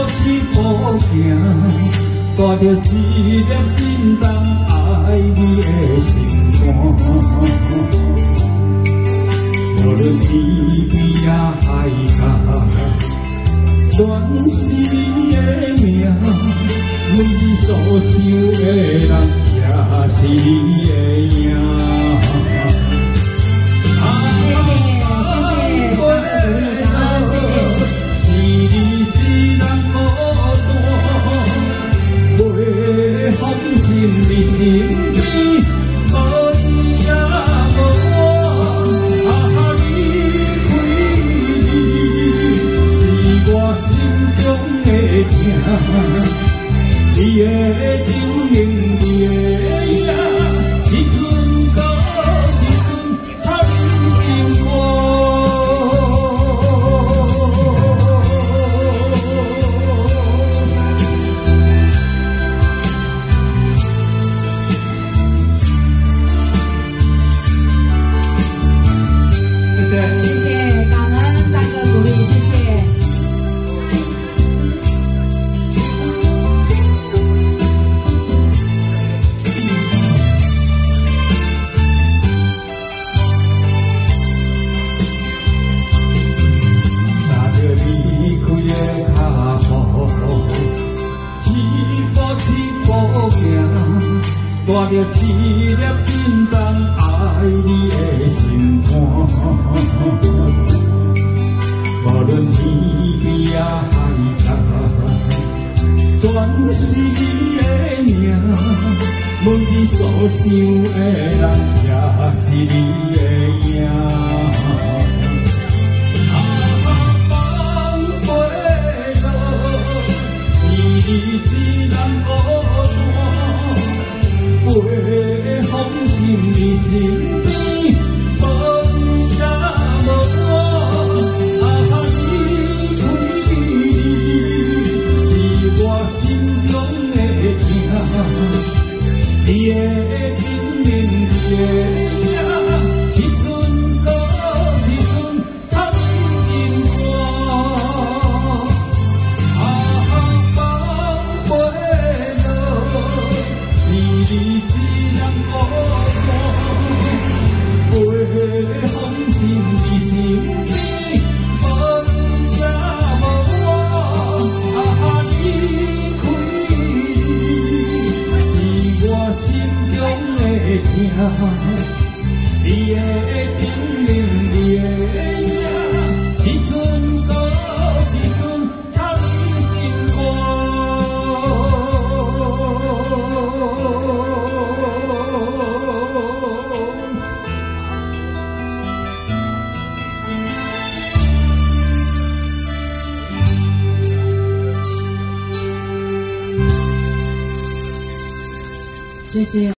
起步行，带着一粒震动爱你的心肝。无论天边也海角，全是你的名。每日所想的人，也是你的影。你身边无伊也无我，离开你是我心中的痛。你的情明，你的影，一寸到一寸藏心肝。谢谢，感恩大哥鼓励，谢谢。踏着离开的脚步，一步行，带着一粒震动爱你的心肝。无论天边也海角，全是你的名。每日所想的人，也是你的影。放飞落，是你自然孤单，陪风心你身边。你的情明，你的影，一寸到一寸藏心肝。放飞落，是你自然孤单，陪风心你身边，无伊也无我，离开你是我心中的痛。你的情明，你的影，一寸到一寸藏心谢谢。